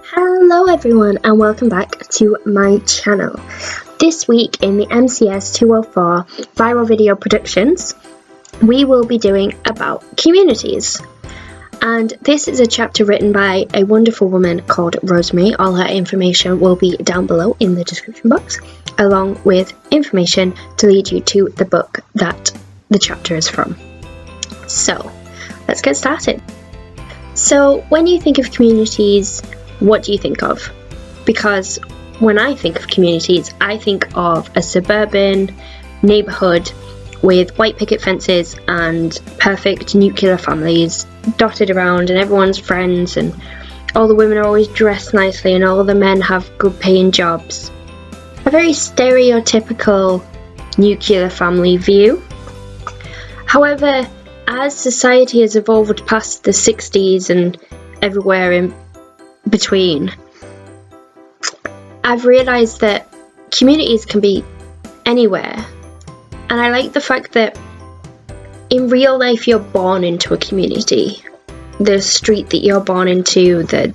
Hello everyone and welcome back to my channel. This week in the MCS 204 Viral Video Productions, we will be doing about communities. And this is a chapter written by a wonderful woman called Rosemary. All her information will be down below in the description box, along with information to lead you to the book that the chapter is from. So, let's get started. So, when you think of communities, what do you think of? Because when I think of communities, I think of a suburban neighbourhood with white picket fences and perfect nuclear families dotted around, and everyone's friends, and all the women are always dressed nicely, and all the men have good paying jobs. A very stereotypical nuclear family view. However, as society has evolved past the 60s and everywhere in between, I've realised that communities can be anywhere, and I like the fact that in real life you're born into a community. The street that you're born into, the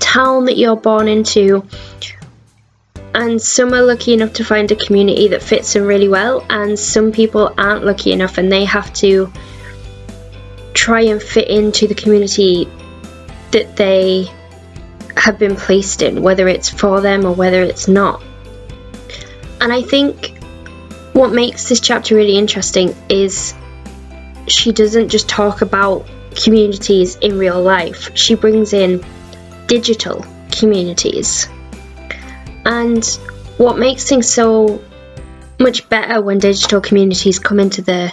town that you're born into, and some are lucky enough to find a community that fits them really well, and some people aren't lucky enough and they have to try and fit into the community that they have been placed in, whether it's for them or whether it's not. And I think what makes this chapter really interesting is she doesn't just talk about communities in real life, she brings in digital communities. And what makes things so much better when digital communities come into the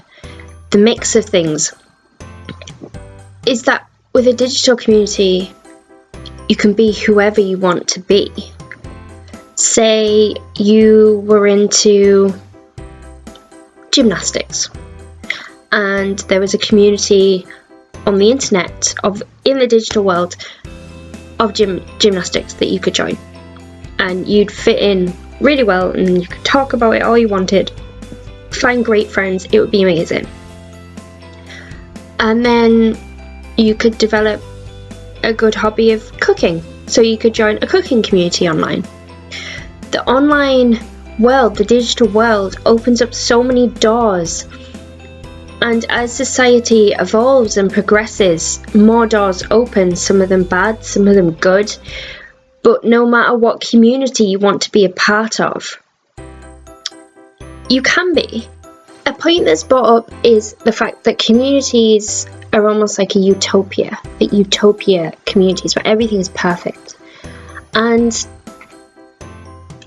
mix of things is that with a digital community you can be whoever you want to be. Say you were into gymnastics and there was a community on the internet in the digital world of gymnastics that you could join, and you'd fit in really well and you could talk about it all you wanted, find great friends, it would be amazing. And then you could develop a good hobby of cooking, so you could join a cooking community online. The online world, the digital world, opens up so many doors, and as society evolves and progresses, more doors open, some of them bad, some of them good, but no matter what community you want to be a part of, you can be. A point that's brought up is the fact that communities are almost like a utopia communities where everything is perfect. And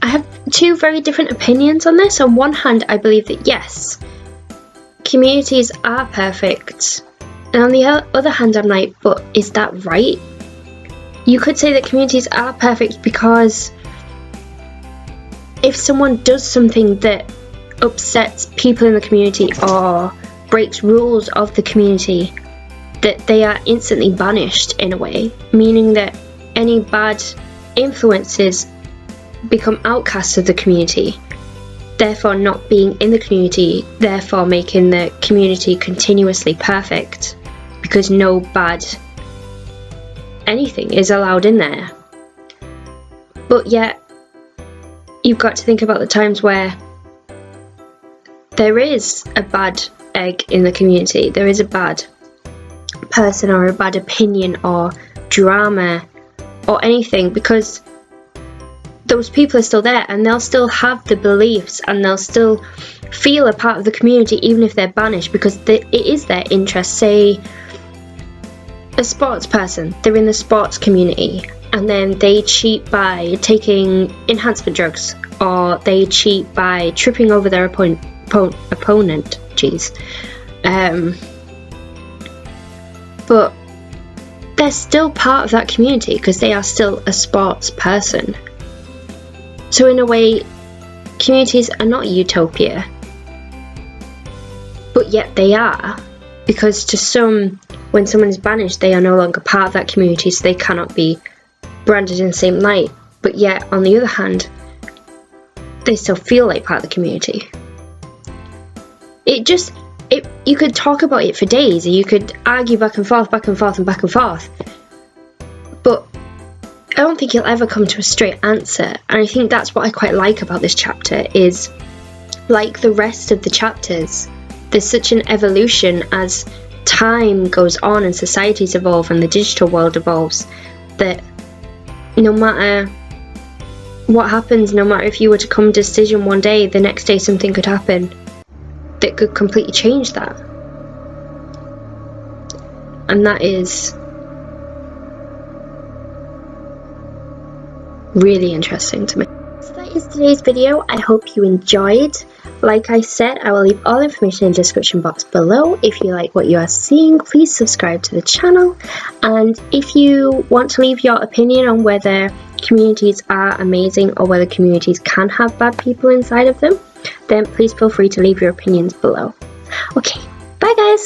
I have two very different opinions on this. On one hand, I believe that yes, communities are perfect, and on the other hand I'm like, but is that right? You could say that communities are perfect because if someone does something that upsets people in the community or breaks rules of the community, that they are instantly banished in a way, meaning that any bad influences become outcasts of the community, therefore not being in the community, therefore making the community continuously perfect because no bad anything is allowed in there. But yet you've got to think about the times where there is a bad egg in the community, there is a bad person or a bad opinion or drama or anything, because those people are still there and they'll still have the beliefs and they'll still feel a part of the community even if they're banished, because it is their interest. Say a sports person, they're in the sports community and then they cheat by taking enhancement drugs, or they cheat by tripping over their opponent. But they're still part of that community because they are still a sports person. So in a way, communities are not utopia, but yet they are, because to some, when someone is banished, they are no longer part of that community, so they cannot be branded in the same light. But yet, on the other hand, they still feel like part of the community. You could talk about it for days, and you could argue back and forth, but I don't think you'll ever come to a straight answer, and I think that's what I quite like about this chapter, is like the rest of the chapters, there's such an evolution as time goes on and societies evolve and the digital world evolves, that no matter what happens, no matter if you were to come to a decision one day, the next day something could happen that could completely change that. And that is really interesting to me. So that is today's video. I hope you enjoyed. Like I said, I will leave all information in the description box below. If you like what you are seeing, please subscribe to the channel. And if you want to leave your opinion on whether communities are amazing or whether communities can have bad people inside of them, then please feel free to leave your opinions below. Okay, bye guys!